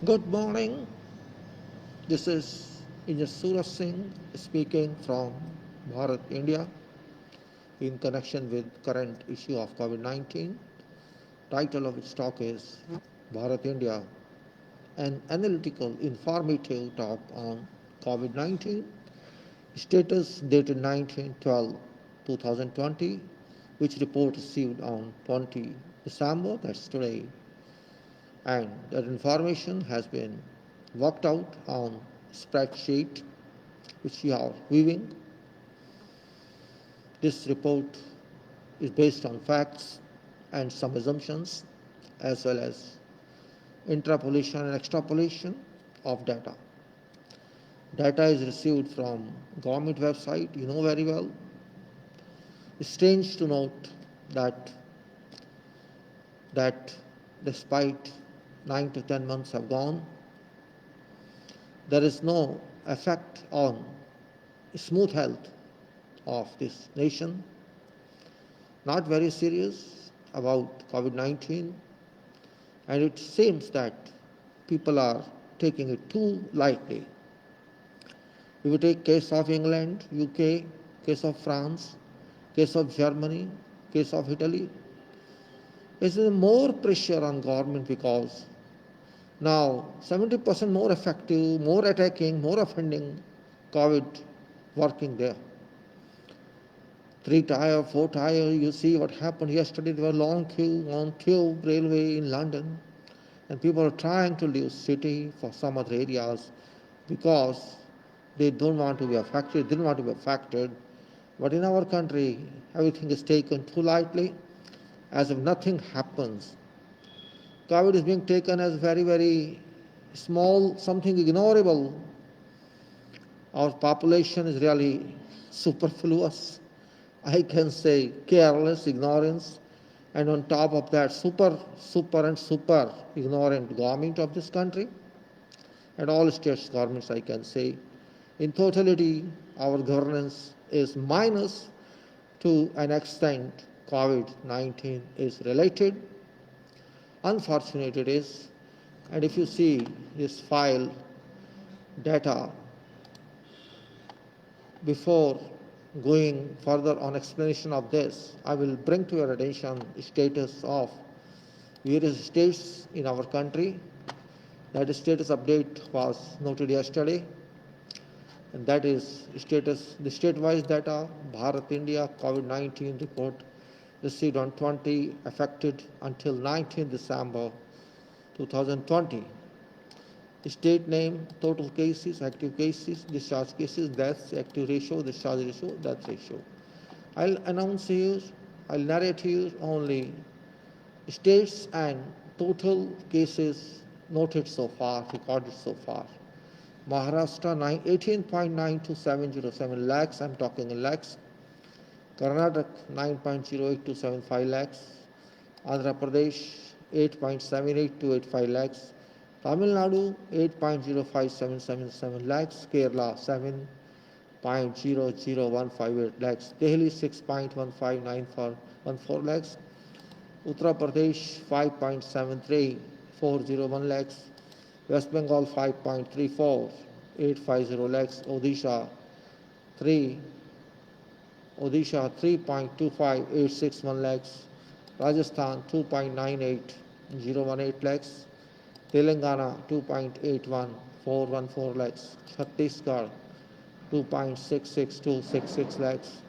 Good morning. This is Engineer Suraj Singh speaking from Bharat, India, in connection with current issue of COVID-19. Title of its talk is Bharat, India, an analytical, informative talk on COVID-19, status dated 19/12/2020, which report received on 20 December, that's today, and that information has been worked out on spreadsheet which we are viewing. This report is based on facts and some assumptions as well as interpolation and extrapolation of data. Data is received from government website, you know very well. It's strange to note that despite 9 to 10 months have gone, there is no effect on smooth health of this nation. Not very serious about COVID-19, and it seems that people are taking it too lightly. If you take case of England, UK, case of France, case of Germany, case of Italy, there is more pressure on government because now 70% more effective, more attacking, more offending COVID working there. 3-tier, 4-tier, you see what happened yesterday. There were long queue on Tube Railway in London, and people are trying to leave city for some other areas because they don't want to be affected, didn't want to be affected. But in our country, everything is taken too lightly, as if nothing happens. COVID is being taken as very, very small, something ignorable. Our population is really superfluous. I can say careless, ignorance, and on top of that, super ignorant government of this country, and all states governments, I can say. In totality, our governance is minus to an extent. COVID-19 is related. Unfortunate it is, and if you see this file data, before going further on explanation of this, I will bring to your attention status of various states in our country. That status update was noted yesterday, and that is the state-wise data. Bharat, India, COVID-19 report received on 20, affected until 19 December 2020. State name, total cases, active cases, discharge cases, deaths, active ratio, discharge ratio, death ratio. I'll narrate here only states and total cases noted so far, recorded so far. Maharashtra 18.92707 lakhs, I'm talking in lakhs. Karnataka 9.08275 lakhs. Andhra Pradesh 8.78285 lakhs. Tamil Nadu 8.05777 lakhs, Kerala 7.00158 lakhs, Delhi 6.15914 lakhs, Uttar Pradesh 5.73401 lakhs, West Bengal 5.34850 lakhs, Odisha 3.25861 lakhs, Rajasthan 2.98018 lakhs, Telangana 2.81414 lakhs, Chhattisgarh 2.66266 lakhs,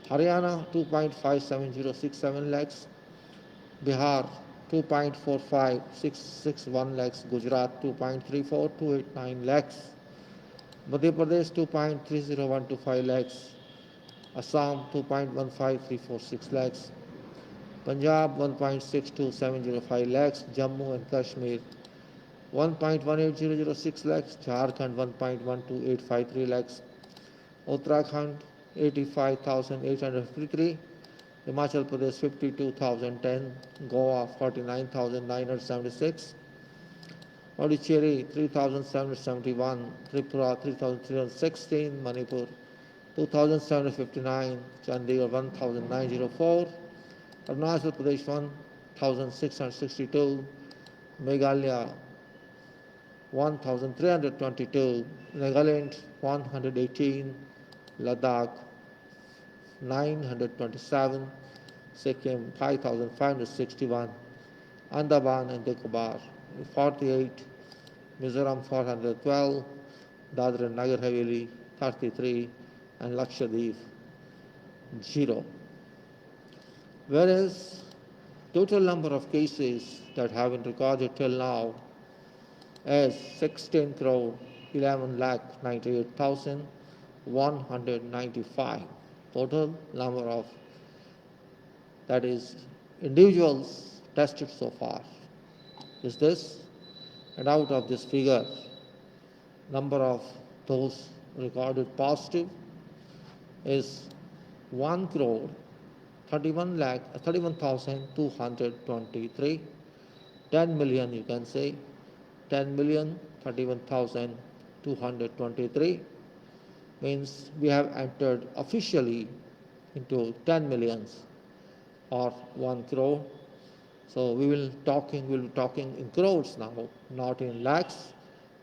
Haryana 2.57067 lakhs, Bihar 2.45661 lakhs, Gujarat 2.34289 lakhs, Madhya Pradesh 2.30125 lakhs, Assam 2.15346 lakhs, Punjab 1.62705 lakhs, Jammu and Kashmir 1.18006 lakhs, Jharkhand 1.12853 lakhs, Uttarakhand 85,853, Himachal Pradesh 52,010, Goa 49,976, Puducherry 3,771, Tripura 3,316, Manipur 2,759, Chandigarh 1,904, Arunachal Pradesh 1,662, Meghalaya 1,322, Nagaland 118, Ladakh 927, Sikkim 5,561, Andaman and Nicobar 48, Mizoram 412, Dadra and Nagar Haveli 33, and Lakshadweep 0. Whereas total number of cases that have been recorded till now is 16 crore 11 lakh 98,195. Total number of, that is, individuals tested so far is this, and out of this figure, number of those recorded positive is 1 crore 31,223, 10 million you can say, 10,31,223 means we have entered officially into 10 millions or 1 crore. So we will be talking in crores now, not in lakhs,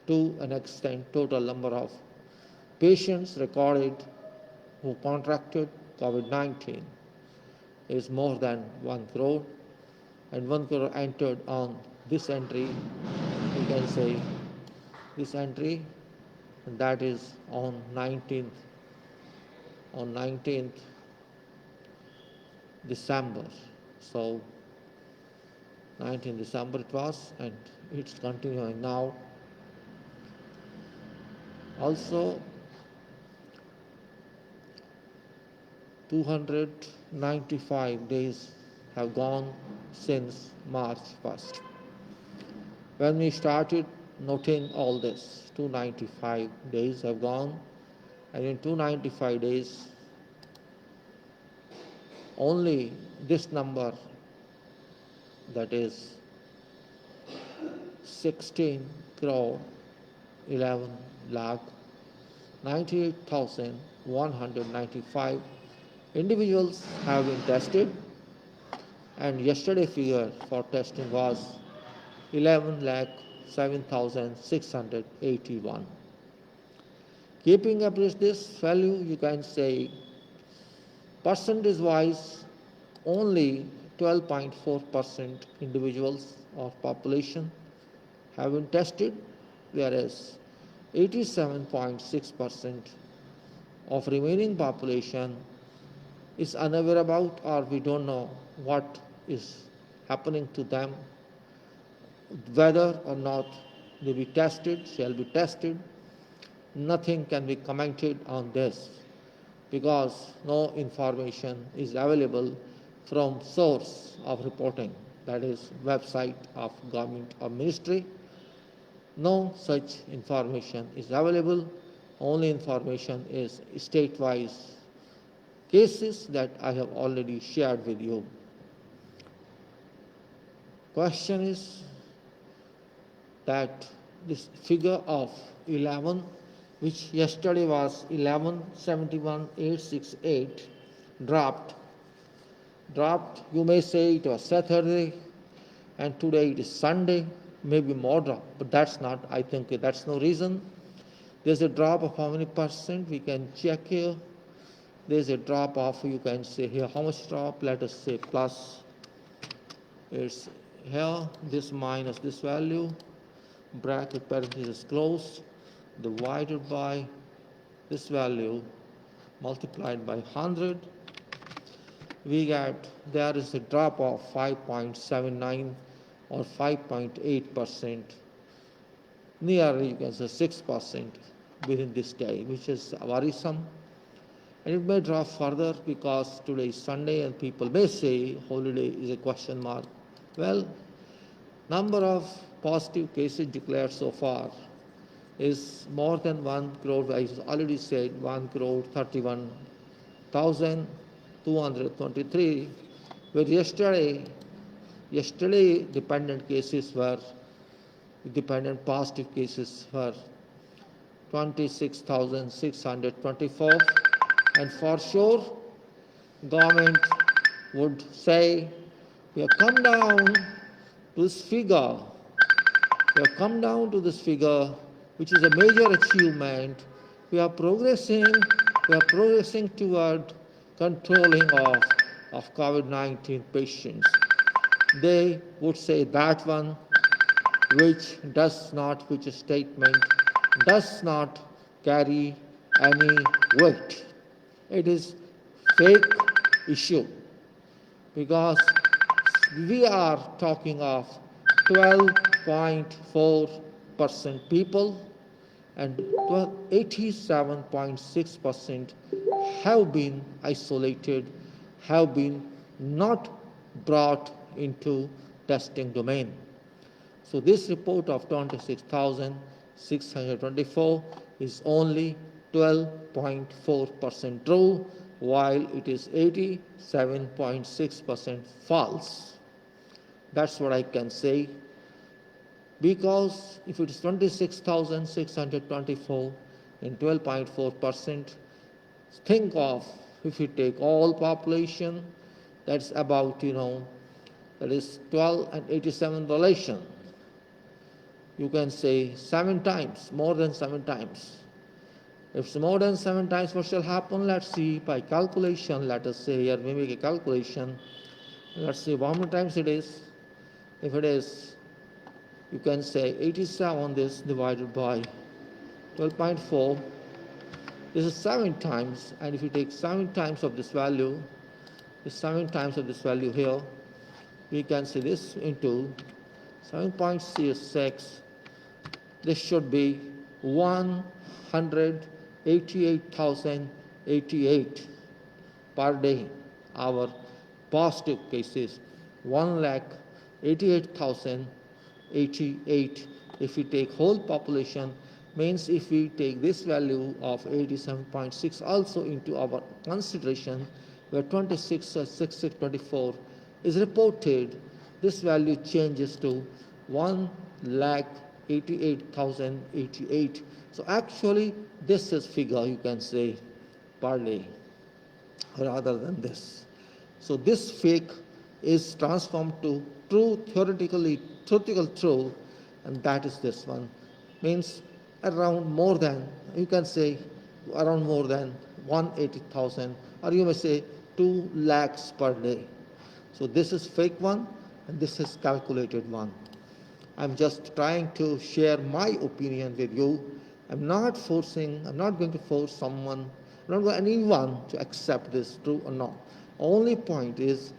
to an extent total number of patients recorded who contracted COVID-19 is more than 1 crore, and 1 crore entered on this entry, you can say this entry, and that is on 19th December. So 19th December it was, and it's continuing now. Also 295 days have gone since March 1st. When we started noting all this, 295 days have gone, and in 295 days, only this number, that is 16 crore 11 lakh 98,195 individuals have been tested, and yesterday figure for testing was 11 lakh 7,681. Keeping up with this value, you can say percentage wise only 12.4% individuals of population have been tested, whereas 87.6% of remaining population is unaware about, or we don't know what is happening to them, whether or not they be tested, shall be tested. Nothing can be commented on this because no information is available from source of reporting, that is website of government or ministry. No such information is available. Only information is state-wise cases that I have already shared with you. Question is that this figure of 11, which yesterday was 11,71,868, dropped. You may say it was Saturday and today it is Sunday, maybe more drop, but that's not, I think that's no reason. There's a drop of how many percent? We can check here. There's a drop of, you can say here, how much drop? Let us say plus, it's here, this minus this value, bracket parenthesis closed, divided by this value, multiplied by 100, we get there is a drop of 5.79 or 5.8%, nearly you can say 6% within this day, which is worrisome. And it may drop further because today is Sunday and people may say holiday is a question mark. Well, number of positive cases declared so far is more than 1 crore. I already said 1 crore 31,223, where yesterday dependent positive cases were 26,624, and for sure government would say we have come down to this figure We have come down to this figure, which is a major achievement. We are progressing toward controlling of COVID-19 patients. They would say that one which statement does not carry any weight. It is fake issue because we are talking of 12.4% people and 87.6% have been isolated, have been not brought into testing domain. So this report of 26,624 is only 12.4% true, while it is 87.6% false. That's what I can say. Because if it is 26,624 and 12.4%, think of if you take all population, that's about, that is 12 and 87 relation. You can say 7 times, more than 7 times. If it's more than 7 times, what shall happen? Let's see by calculation. Let us say here we make a calculation. Let's see how many times it is. If it is, you can say 87 this divided by 12.4. This is 7 times, and if you take 7 times of this value, here, we can see this into 7.6. This should be 188,088 per day. Our positive cases, 188,088. If we take whole population, means if we take this value of 87.6 also into our consideration, where 26,624 is reported, this value changes to 1,88,088. So actually, this is figure you can say per day, rather than this. So this fake is transformed to true, theoretical true, and that is this one. Means around more than, you can say around more than 180,000, or you may say 2 lakhs per day. So this is fake one, and this is calculated one. I'm just trying to share my opinion with you. I'm not going to force someone, I'm not going anyone to accept this true or not. Only point is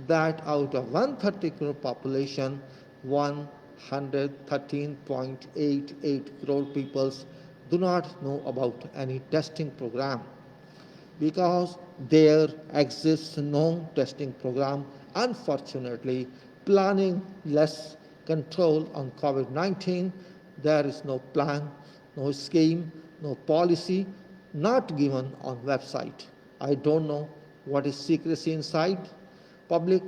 that out of 130 crore population, 113.88 crore people do not know about any testing program, because there exists no testing program. Unfortunately, planning less control on COVID-19, there is no plan, no scheme, no policy, not given on website. I don't know what is secrecy inside. Public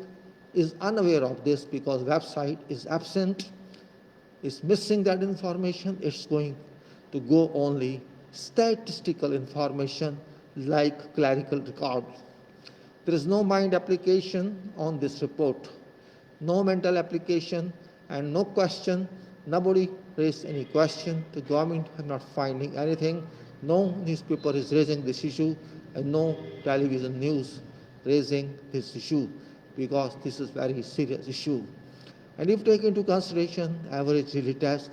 is unaware of this because website is absent, is missing that information. It's going to go only statistical information like clerical record. There is no mind application on this report, no mental application, and no question. Nobody raised any question to government. I'm not finding anything. No newspaper is raising this issue, and no television news raising this issue, because this is very serious issue. And if taken into consideration average daily test,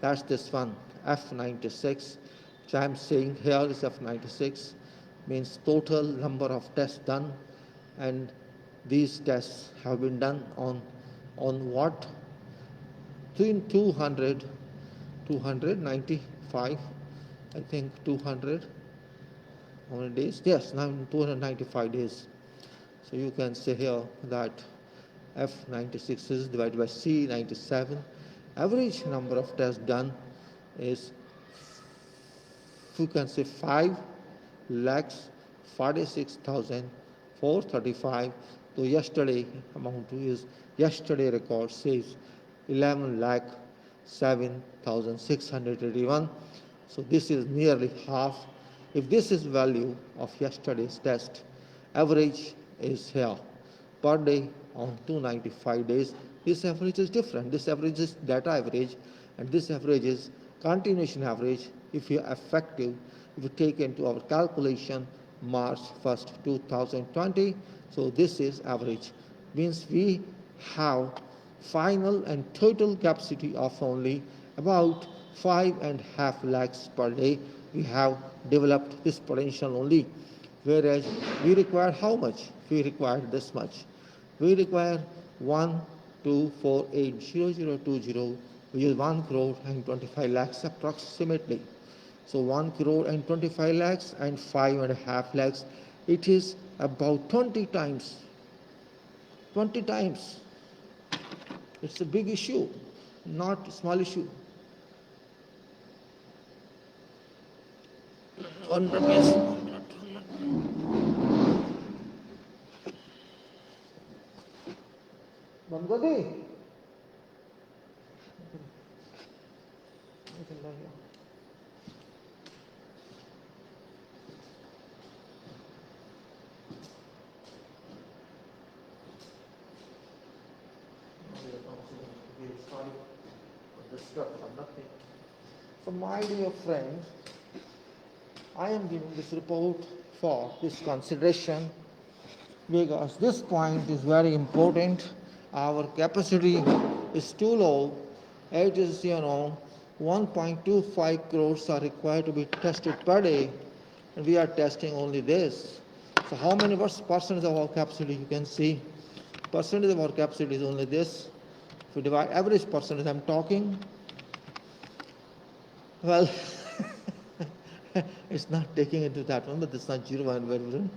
that's this one, F96, which I'm saying here is F96, means total number of tests done, and these tests have been done on what? 295, I think 200, how many days? Yes, now 295 days. So you can say here that F96 is divided by C97. Average number of tests done is, you can say 5,46,435. So yesterday record says 11,07,681. So this is nearly half. If this is value of yesterday's test, average is here per day on 295 days. This average is different. This average is data average, And this average is continuation average if you are effective, if you take into our calculation March 1st, 2020. So this is average. Means we have final and total capacity of only about 5.5 lakhs per day. We have developed this potential only, whereas we require how much? We require this much. We require 1248020, which is 1 crore and 25 lakhs approximately. So 1 crore and 25 lakhs and 5.5 lakhs, it is about 20 times. 20 times. It's a big issue, not a small issue. 1 minute, yes. 1 minute. Bangadi. So my dear friends, I am giving this report for this consideration because this point is very important. Our capacity is too low. It is, 1.25 crores are required to be tested per day, and we are testing only this. So how many percent of our capacity? You can see percentage of our capacity is only this. If we divide average percentage, I'm talking, well, it's not taking into that one, but it's not 0.1.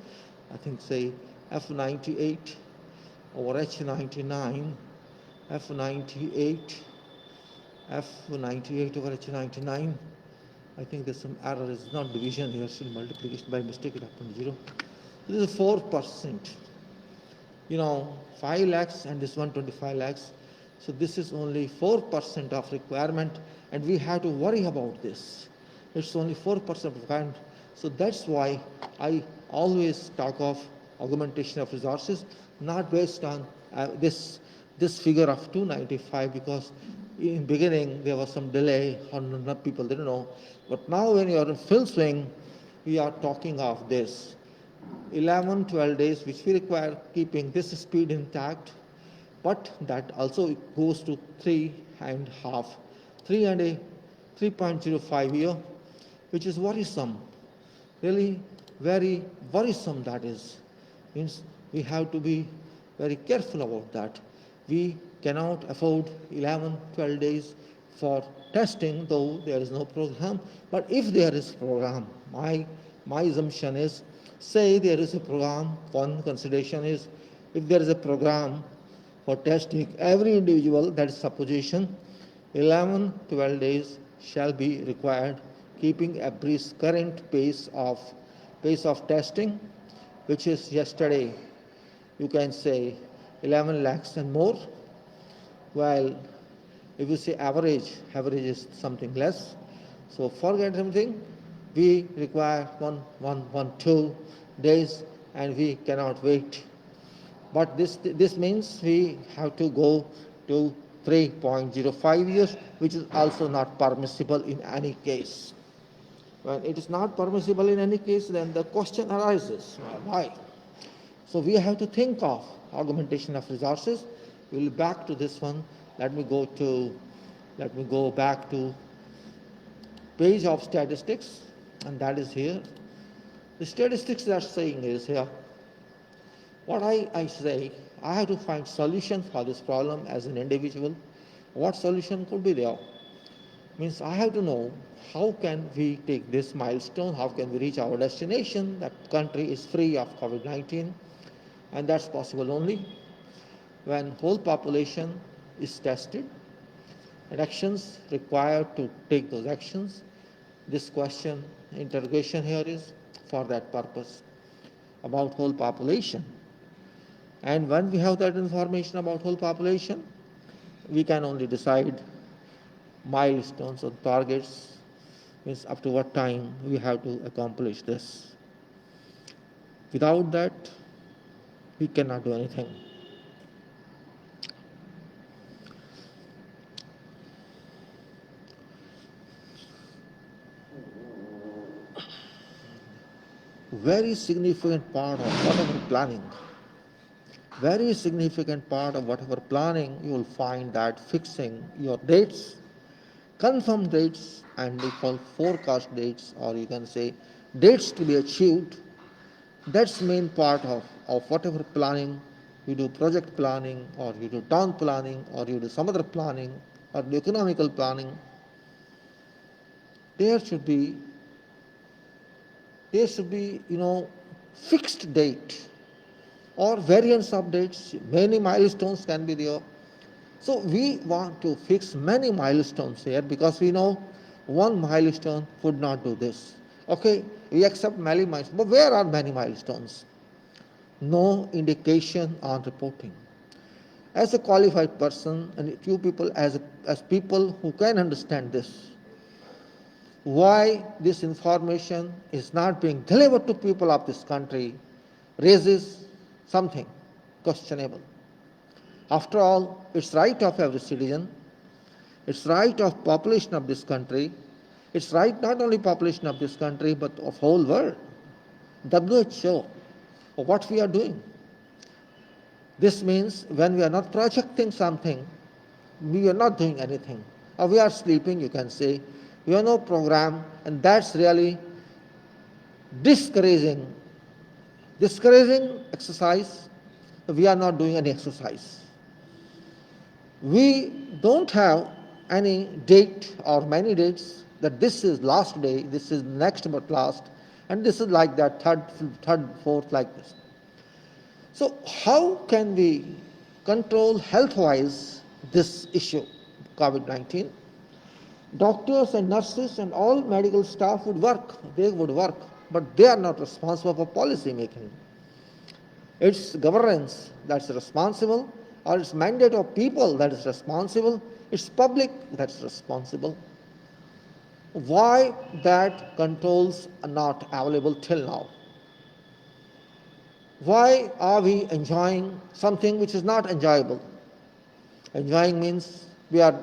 I think say F98 over H99, F98 over H99. I think there's some error. It's not division here, still multiplication by mistake. It happened 0. This is 4%. 5 lakhs and this 125 lakhs. So this is only 4% of requirement, and we have to worry about this. It's only 4% of requirement. So that's why I always talk of augmentation of resources, not based on this figure of 295, because in beginning there was some delay, or people didn't know. But now when you are in full swing, we are talking of this 11-12 days, which we require keeping this speed intact, but that also goes to 3.05 year, which is worrisome, really very worrisome. That is, means we have to be very careful about that. We cannot afford 11-12 days for testing, though there is no program. But if there is a program, my assumption is, say there is a program, one consideration is, if there is a program for testing every individual, that is supposition, 11-12 days shall be required, keeping a brisk current pace of testing, which is yesterday, you can say 11 lakhs and more, while if you say average is something less. So forget something, we require 2 days, and we cannot wait. But this means we have to go to 3.05 years, which is also not permissible in any case. When it is not permissible in any case, then the question arises, why? So we have to think of augmentation of resources. We'll back to this one. Let me go back to page of statistics, and that is here. The statistics they are saying is here. What I say, I have to find solution for this problem as an individual. What solution could be there? Means I have to know how can we take this milestone, how can we reach our destination, that country is free of COVID-19, and that's possible only when whole population is tested and actions required to take those actions. This question, interrogation here is for that purpose, about whole population. And when we have that information about whole population, we can only decide milestones or targets, means up to what time we have to accomplish this. Without that, we cannot do anything. very significant part of whatever planning. Very significant part of whatever planning, you will find that fixing your dates, confirmed dates, and we call forecast dates, or you can say dates to be achieved. That's main part of whatever planning. You do project planning, or you do town planning, or you do some other planning, or do economical planning. There should be fixed date or variance of dates. Many milestones can be there. So we want to fix many milestones here, because we know one milestone would not do this. Okay, we accept many milestones, but where are many milestones? No indication on reporting. As a qualified person, and few people as people who can understand this, why this information is not being delivered to people of this country raises something questionable. After all, it's right of every citizen, it's right of population of this country, it's right not only population of this country but of whole world. WHO, what we are doing. This means when we are not projecting something, we are not doing anything. Or we are sleeping, you can say. We have no program, and that's really discouraging exercise. We are not doing any exercise. We don't have any date or many dates that this is last day, this is next but last, and this is like that, third, fourth, like this. So how can we control health-wise this issue, COVID-19? Doctors and nurses and all medical staff would work, but they are not responsible for policy making. It's governance that's responsible, or it's mandate of people that is responsible, it's public that's responsible. Why that controls are not available till now? Why are we enjoying something which is not enjoyable? Enjoying means we are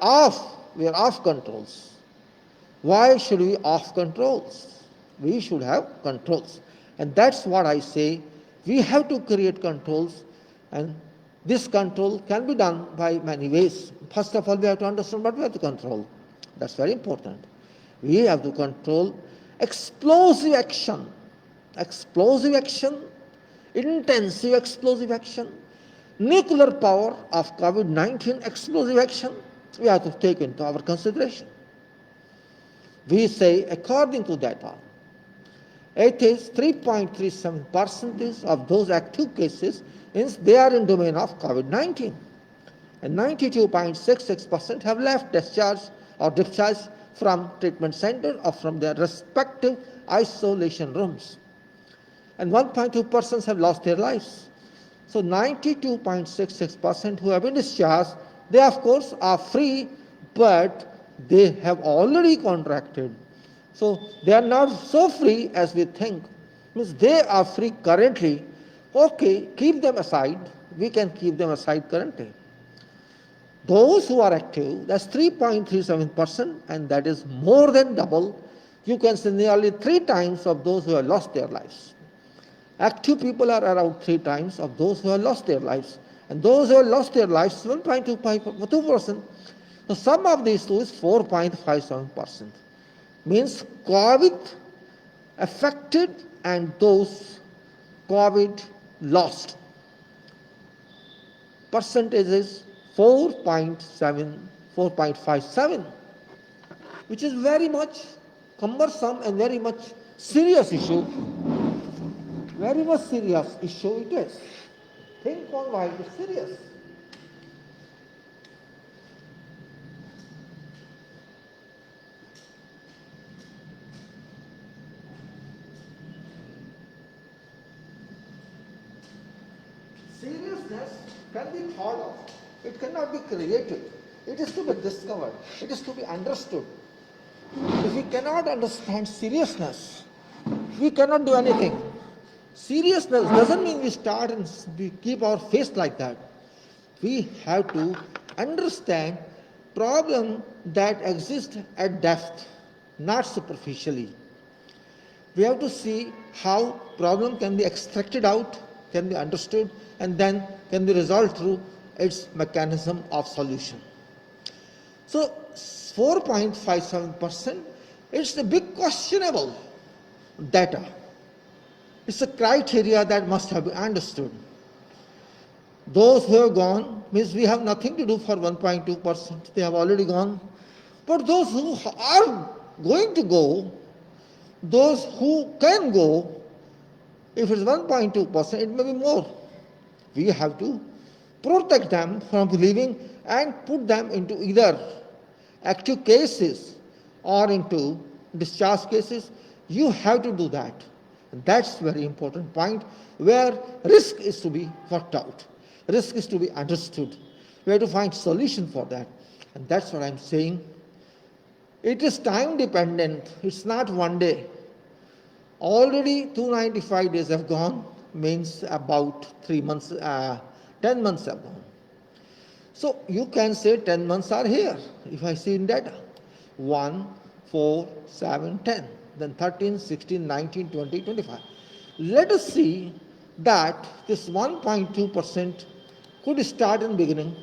off controls. Why should we off controls? We should have controls. And that's what I say. We have to create controls, and this control can be done by many ways. First of all, we have to understand what we have to control. That's very important. We have to control explosive action, intensive explosive action, nuclear power of COVID-19 explosive action. We have to take into our consideration. We say, according to data, it is 3.37% of those active cases means they are in domain of COVID-19. And 92.66% have left discharged from treatment center or from their respective isolation rooms. And 1.2% have lost their lives. So 92.66% who have been discharged, they of course are free, but they have already contracted. So they are not so free as we think. Means they are free currently. Okay, keep them aside. We can keep them aside currently. Those who are active, that's 3.37%, and that is more than double. You can say nearly 3 times of those who have lost their lives. Active people are around 3 times of those who have lost their lives. And those who have lost their lives, 1.2%. So sum of these two is 4.57%. Means COVID affected and those COVID lost. Percentage is 4.57, which is very much cumbersome and very much serious issue. Very much serious issue it is. Think on why it is serious. Seriousness can be thought of. It cannot be created. It is to be discovered. It is to be understood. If we cannot understand seriousness, we cannot do anything. Seriousness doesn't mean we start and we keep our face like that. We have to understand problem that exists at depth, not superficially. We have to see how problem can be extracted out, can be understood, and then can be resolved through its mechanism of solution. So 4.57%, it's a big questionable data. It's a criteria that must have been understood. Those who have gone means we have nothing to do for 1.2%. They have already gone. But those who are going to go, those who can go, if it's 1.2%, it may be more. We have to protect them from leaving and put them into either active cases or into discharge cases. You have to do that. And that's a very important point where risk is to be worked out. Risk is to be understood. We have to find solution for that. And that's what I'm saying. It is time dependent. It's not one day. Already 295 days have gone, means about 10 months have gone. So you can say 10 months are here. If I see in data, 1, 4, 7, 10, then 13, 16, 19, 20, 25. Let us see that this 1.2% could start in beginning.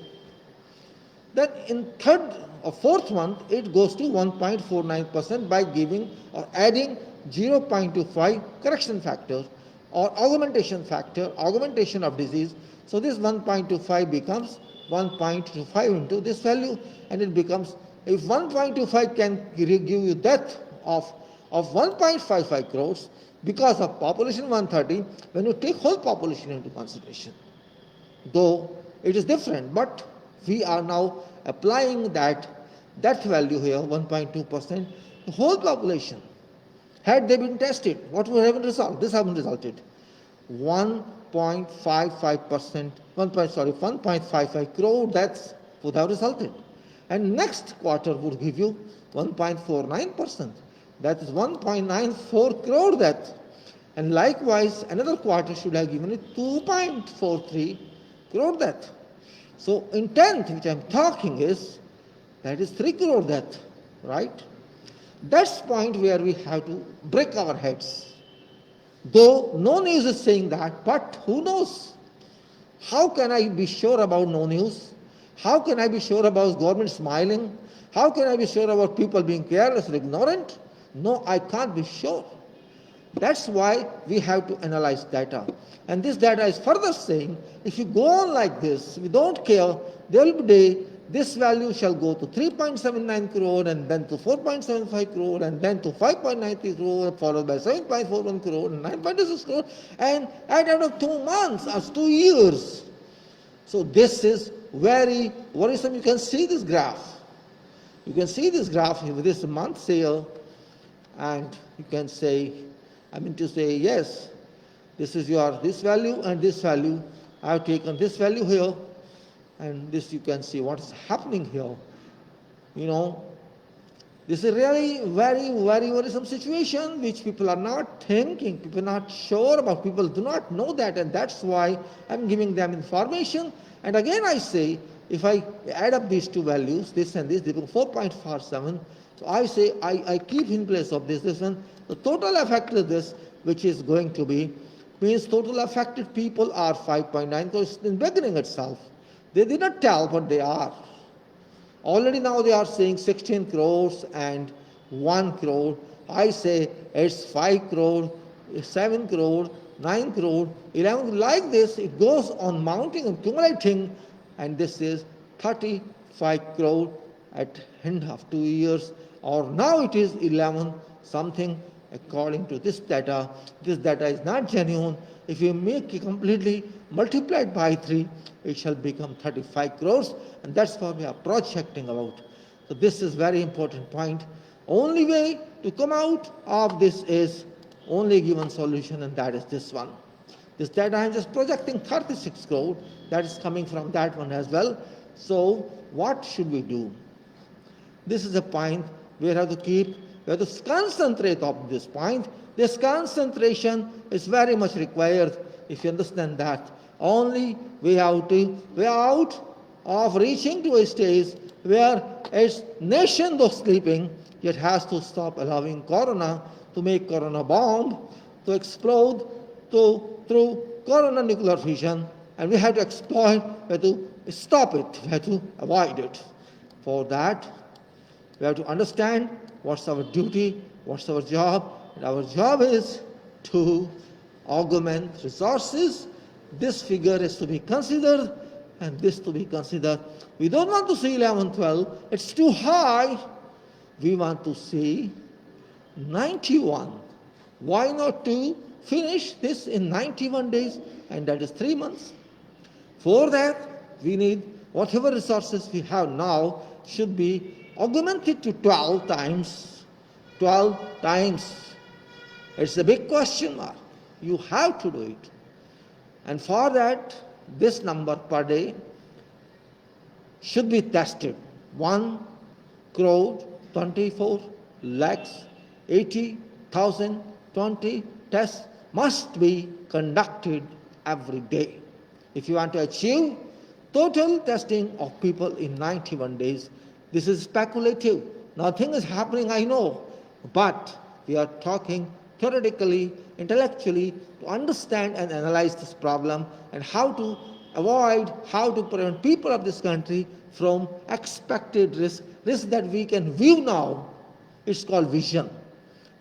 Then in third or fourth month, it goes to 1.49% by giving or adding 0.25 correction factor or augmentation factor, augmentation of disease. So this 1.25 becomes 1.25 into this value, and it becomes, if 1.25 can give you death of 1.55 crores because of population 130, when you take whole population into consideration. Though it is different, but we are now applying that value here, 1.2%, the whole population. Had they been tested, what would have been result? This haven't resulted. 1.55%, 1.55 crore deaths would have resulted. And next quarter would give you 1.49%. That is 1.94 crore deaths. And likewise, another quarter should have given it 2.43 crore deaths. So intent which I'm talking is, that is 3 crore deaths, right? That's the point where we have to break our heads. Though no news is saying that, but who knows? How can I be sure about no news? How can I be sure about government smiling? How can I be sure about people being careless or ignorant? No, I can't be sure. That's why we have to analyze data. And this data is further saying, if you go on like this, we don't care, there will be a day, this value shall go to 3.79 crore and then to 4.75 crore and then to 5.93 crore followed by 7.41 crore and 9.26 crore, and at the end of 2 months or 2 years. So this is very worrisome. You can see this graph. You can see this graph with this month here, and you can say, yes, this is this value and this value. I have taken this value here, and this you can see what is happening here. This is really very, very worrisome situation which people are not thinking, people are not sure about, people do not know that, and that's why I'm giving them information. And again I say, if I add up these two values, this and this, they become 4.47. So I say, I keep in place of this one, the total affected this, which is going to be, means total affected people are 5.9, because in the beginning itself, they did not tell what they are. Already now they are saying 16 crores and 1 crore. I say it's 5 crore, 7 crore, 9 crore, 11, like this, it goes on mounting and accumulating, and this is 35 crore at end of 2 years, or now it is 11 something according to this data. This data is not genuine. If you make it completely multiplied by 3, it shall become 35 crores, and that's what we are projecting about. So this is very important point. Only way to come out of this is only given solution, and that is this one. This data I am just projecting 36 crore, that is coming from that one as well. So what should we do? This is a point we have to keep, we have to concentrate on this point. This concentration is very much required. If you understand that, only way out of reaching to a stage where its nation though sleeping, yet has to stop allowing corona to make corona bomb, to explode, through corona nuclear fission, and we have to exploit, we have to stop it, we have to avoid it. For that, we have to understand what's our duty, what's our job, and our job is to augment resources. This figure is to be considered, and this to be considered. We don't want to see 11, 12, it's too high. We want to see 91. Why not to finish this in 91 days, and that is 3 months? For that, we need whatever resources we have now should be augmented to 12 times. 12 times. It's a big question mark. You have to do it. And for that, this number per day should be tested. 1 crore 24 lakhs 80,000 20 tests must be conducted every day. If you want to achieve total testing of people in 91 days, this is speculative. Nothing is happening, I know, but we are talking theoretically, intellectually, to understand and analyze this problem and how to avoid, how to prevent people of this country from expected risk that we can view now. It's called vision.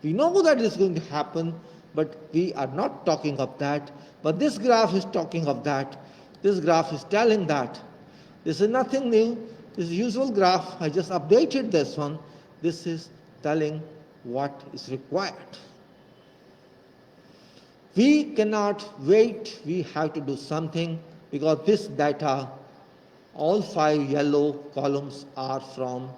We know that it is going to happen, but we are not talking of that. But this graph is talking of that. This graph is telling that. This is nothing new. This is usual graph. I just updated this one. This is telling what is required. We cannot wait. We have to do something, because this data, all 5 yellow columns are from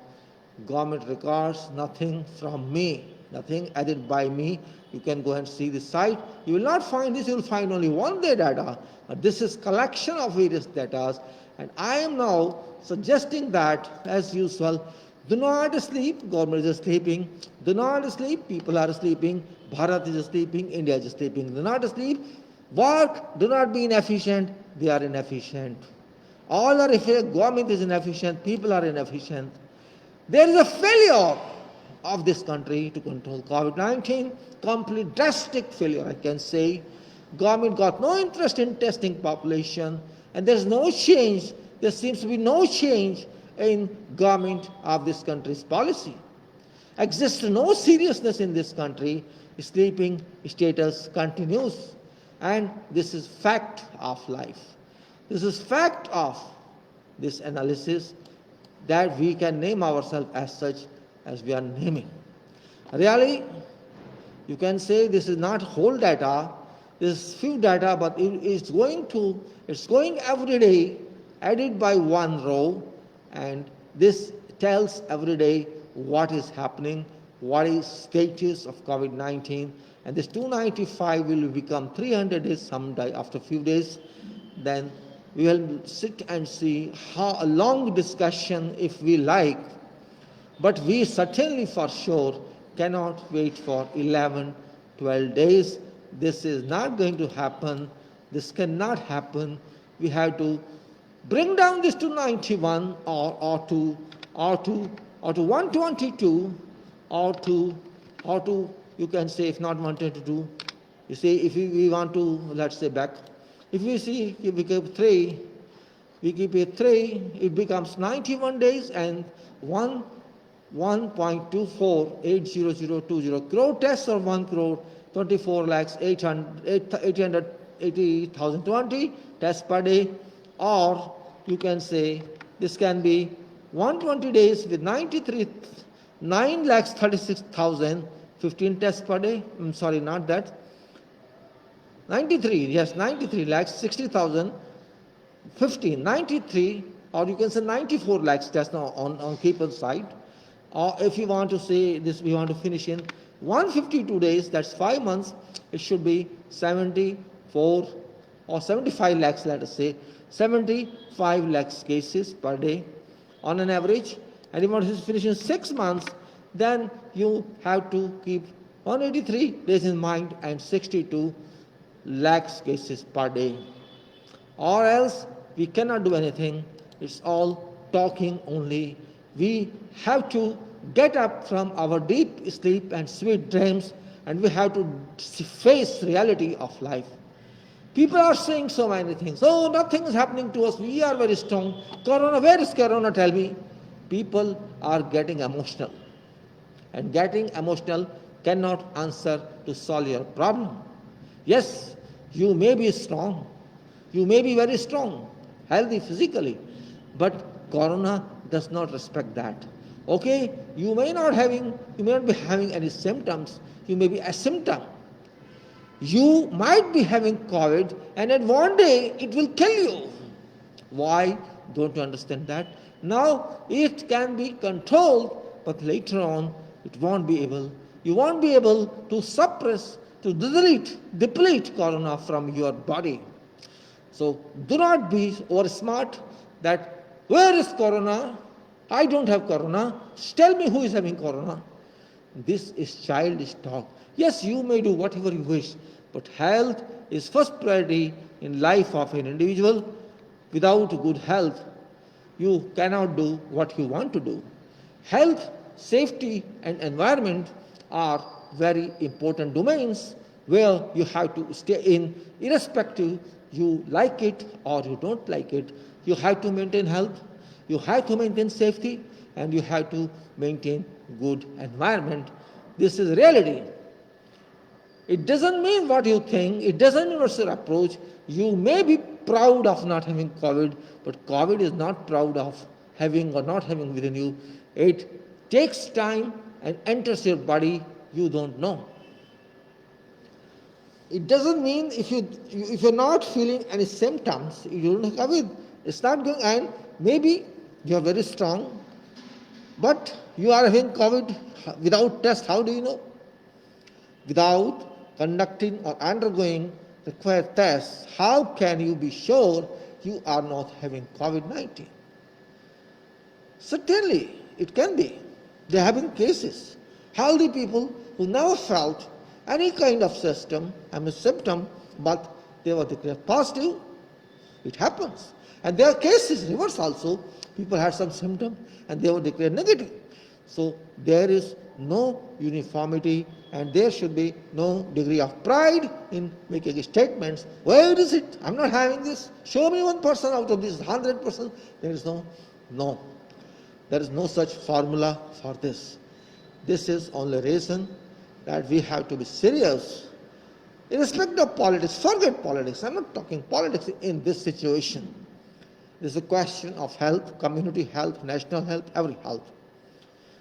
government records, nothing from me, nothing added by me. You can go and see the site. You will not find this, you will find only one day data, but this is collection of various data. And I am now suggesting that, as usual, do not sleep, government is sleeping, do not sleep, people are sleeping, Bharat is sleeping, India is sleeping, do not sleep, work, do not be inefficient, they are inefficient. All are efficient, government is inefficient, people are inefficient. There is a failure of this country to control COVID-19, complete drastic failure, I can say. Government got no interest in testing population, and there is no change, there seems to be no change in government of this country's policy. Exists no seriousness in this country, sleeping status continues, and this is fact of life. This is fact of this analysis, that we can name ourselves as such as we are naming. Really, you can say this is not whole data, this is few data, but it's going every day, added by 1 row, and this tells every day what is happening, what is status of COVID-19, and this 295 will become 300 days someday after a few days. Then we will sit and see how a long discussion if we like, but we certainly for sure cannot wait for 11, 12 days. This is not going to happen. This cannot happen. We have to bring down this to 91 or to 122 or to you can say, if not 122, you say if we want to, let's say back, if we see if we keep 3, it becomes 91 days and 1.248020 crore tests, or 1 crore 24 lakhs 880,020 tests per day, or you can say this can be 120 days with 9 lakhs 36,015 tests per day. I'm sorry, not that. 93 lakhs 60,015, 93, or you can say 94 lakhs tests now on people's side. Or if you want to say this, we want to finish in 152 days, that's 5 months, it should be 74 or 75 lakhs, let us say, 75 lakhs cases per day on an average. And if you want to finish in 6 months, then you have to keep 183 days in mind and 62 lakhs cases per day. Or else we cannot do anything. It's all talking only. We have to get up from our deep sleep and sweet dreams and we have to face reality of life. People are saying so many things. Oh, nothing is happening to us. We are very strong. Corona, where is Corona? Tell me. People are getting emotional. And getting emotional cannot answer to solve your problem. Yes, you may be strong. You may be very strong, healthy physically. But Corona does not respect that. Okay, you may not be having any symptoms. You may be asymptomatic. You might be having COVID, and at one day it will kill you. Why? Don't you understand that? Now it can be controlled, but later on it won't be able. You won't be able to suppress, to deplete Corona from your body. So do not be over smart that where is Corona? I don't have Corona. Tell me who is having Corona. This is childish talk. Yes, you may do whatever you wish, but health is first priority in life of an individual. Without good health, you cannot do what you want to do. Health, safety, and environment are very important domains where you have to stay in, irrespective you like it or you don't like it. You have to maintain health, you have to maintain safety, and you have to maintain good environment. This is reality. It doesn't mean what you think, it doesn't mean what's your approach. You may be proud of not having COVID, but COVID is not proud of having or not having within you. It takes time and enters your body, you don't know. It doesn't mean if you're not feeling any symptoms, you don't have COVID. It's not going, and maybe you're very strong, but you are having COVID without test. How do you know? Without conducting or undergoing required tests, how can you be sure you are not having COVID-19? Certainly, it can be. There have been cases. Healthy people who never felt any kind of symptom, but they were declared positive. It happens. And there are cases, reverse also. People had some symptom and they were declared negative. So there is no uniformity and there should be no degree of pride in making statements. Where is it? I'm not having this. Show me 1% out of this 100%. There is no. There is no such formula for this. This is only reason that we have to be serious. Irrespective of politics, forget politics. I'm not talking politics in this situation. This is a question of health, community health, national health, every health.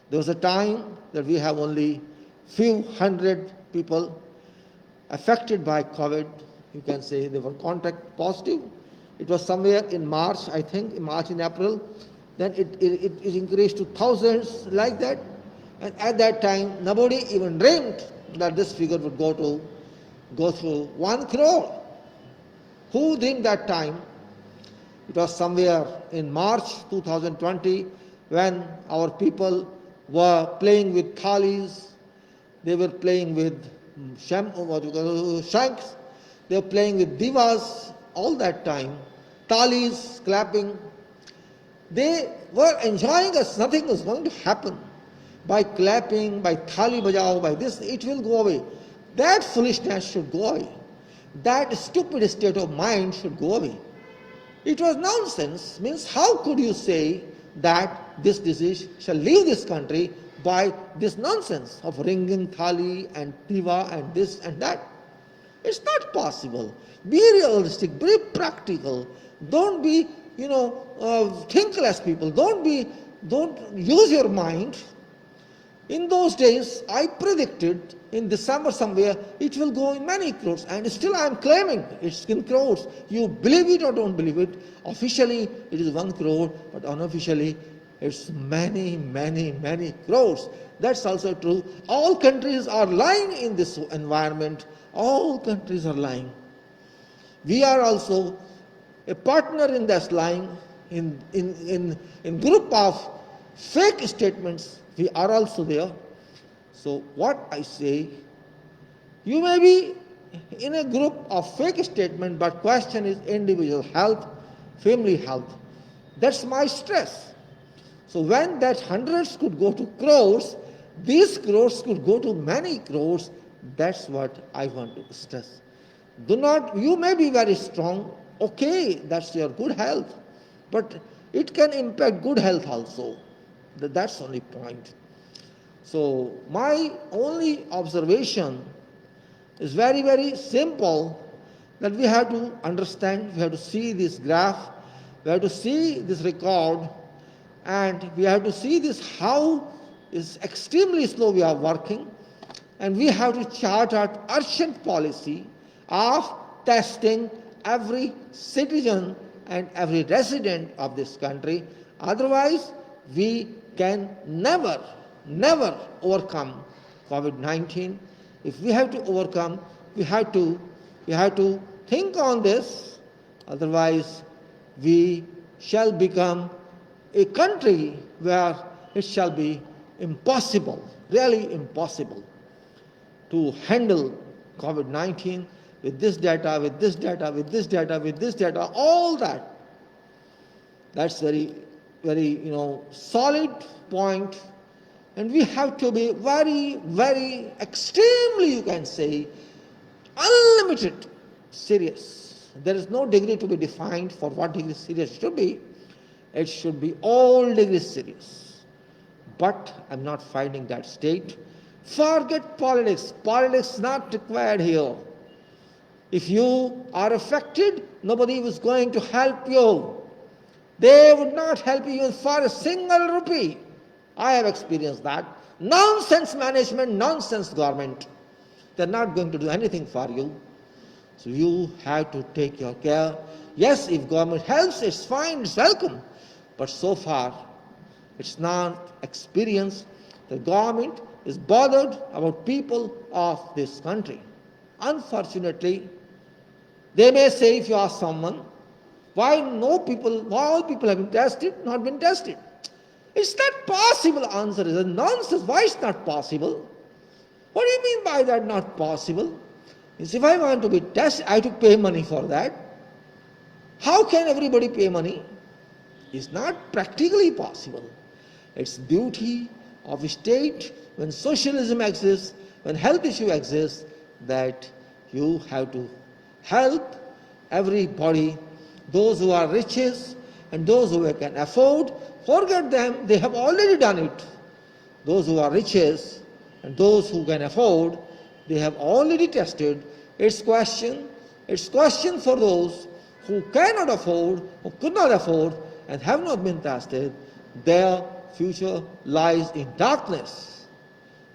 There was a time that we have only few hundred people affected by COVID. You can say they were contact positive. It was somewhere in March, I think, in March and April. Then it increased to thousands like that. And at that time, nobody even dreamed that this figure would go through 1 crore. Who dreamed that time? It was somewhere in March 2020 when our people were playing with thalis, they were playing with shanks, they were playing with divas all that time, thalis, clapping. They were enjoying us, nothing was going to happen. By clapping, by thali bajao, by this, it will go away. That foolishness should go away. That stupid state of mind should go away. It was nonsense. Means how could you say that this disease shall leave this country by this nonsense of ringing thali and diva and this and that? It's not possible. Be realistic, be practical. Don't be, thinkless people. Don't use your mind. In those days, I predicted in December somewhere, it will go in many crores. And still I am claiming it's in crores. You believe it or don't believe it. Officially, it is 1 crore, but unofficially, it's many, many, many crores. That's also true. All countries are lying in this environment. All countries are lying. We are also a partner in this lying, in group of fake statements. We are also there. So what I say, you may be in a group of fake statement, but question is individual health, family health. That's my stress. So when that hundreds could go to crores, these crores could go to many crores. That's what I want to stress. Do not, you may be very strong, okay, that's your good health, but it can impact good health also. That's the only point. So my only observation is very, very simple, that we have to understand, we have to see this graph, we have to see this record, and we have to see this how is extremely slow we are working, and we have to chart out urgent policy of testing every citizen and every resident of this country. Otherwise, we can never overcome COVID-19. If we have to overcome, we have to think on this. Otherwise, we shall become a country where it shall be impossible, really impossible, to handle COVID-19 with this data, with this data, with this data, with this data, all that. That's very, very, solid point. And we have to be very, very extremely, you can say, unlimited serious. There is no degree to be defined for what degree serious should be. It should be all degrees serious. But I'm not finding that state. Forget politics. Politics is not required here. If you are affected, nobody is going to help you. They would not help you even for a single rupee. I have experienced that. Nonsense management, nonsense government. They're not going to do anything for you. So you have to take your care. Yes, if government helps, it's fine, it's welcome. But so far, it's not experienced. The government is bothered about people of this country. Unfortunately, they may say, if you ask someone, why all people have been tested, not been tested? It's not possible. Answer is a nonsense. Why it's not possible? What do you mean by that, not possible? Is if I want to be tested, I have to pay money for that. How can everybody pay money? It's not practically possible. It's duty of a state, when socialism exists, when health issue exists, that you have to help everybody, those who are riches and those who can afford. Forget them, they have already done it. Those who are riches and those who can afford, they have already tested. It's question for those who cannot afford, who could not afford, and have not been tested. Their future lies in darkness.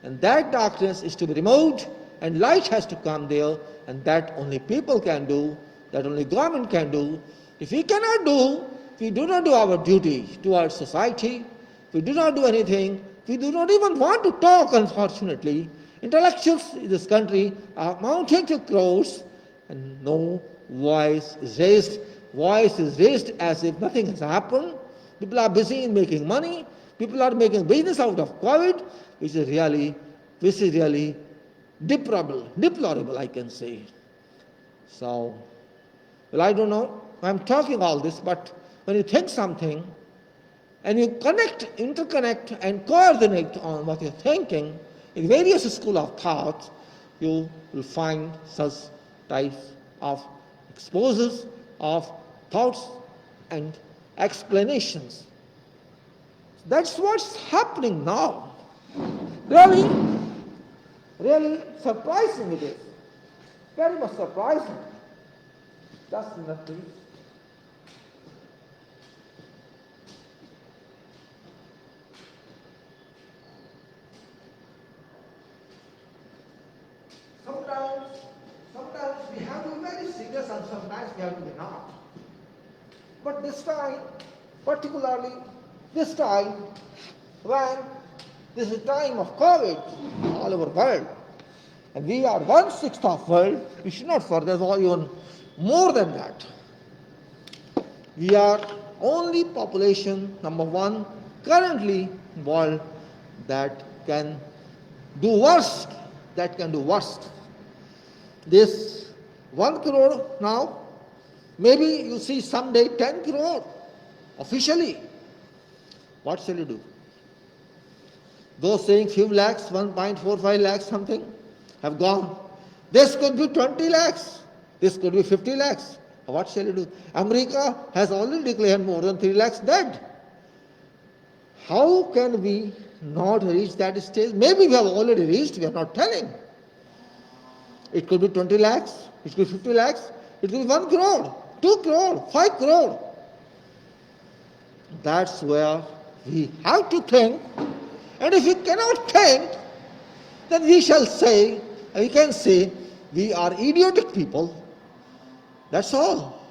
And that darkness is to be removed, and light has to come there, and that only people can do, that only government can do. If we cannot do, we do not do our duty towards society, we do not do anything, we do not even want to talk, unfortunately. Intellectuals in this country are mounting to crores, and no voice is raised. Voice is raised as if nothing has happened. People are busy in making money. People are making business out of COVID, which is really deplorable, I can say. So, well, I don't know. I'm talking all this, but when you think something and you interconnect and coordinate on what you're thinking in various schools of thought, you will find such types of exposures of thoughts and explanations. That's what's happening now. Really surprising it is. Very much surprising. Just a minute, please. Sometimes we have to be very serious and sometimes we have to be not. But this time, particularly this time, when this is time of COVID all over the world, and we are 1/6 of world, we should not forget even more than that. We are only population number 1 currently in the world that can do worst. This 1 crore now, maybe you see someday 10 crore officially. What shall you do? Those saying few lakhs, 1.45 lakhs something, have gone. This could be 20 lakhs. This could be 50 lakhs. What shall you do? America has already declared more than 3 lakhs dead. How can we not reach that stage? Maybe we have already reached, we are not telling. It could be 20 lakhs, it could be 50 lakhs, it could be 1 crore, 2 crore, 5 crore. That's where we have to think. And if we cannot think, then we can say, we are idiotic people. That's all.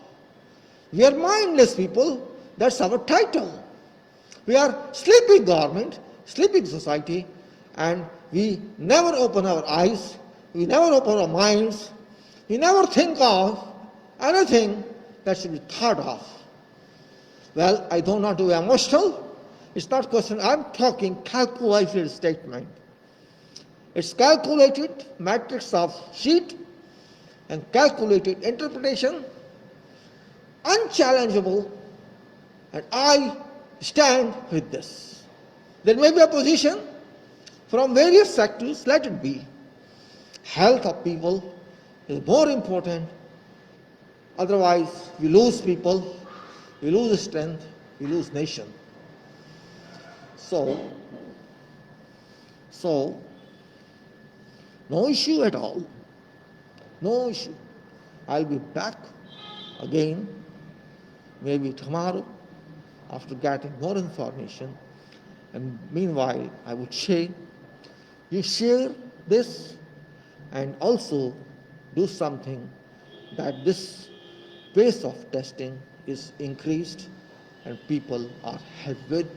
We are mindless people. That's our title. We are sleeping government, sleeping society, and we never open our eyes, we never open our minds, we never think of anything that should be thought of. Well, I don't want to be emotional. It's not question. I'm talking calculated statement. It's calculated matrix of sheet and calculated interpretation, unchallengeable, and I stand with this. There may be opposition from various sectors, let it be. Health of people is more important. Otherwise, we lose people, we lose strength, we lose nation. So, no issue at all. No issue. I'll be back again, maybe tomorrow, after getting more information. And meanwhile, I would say, you share this and also do something that this pace of testing is increased and people are helped with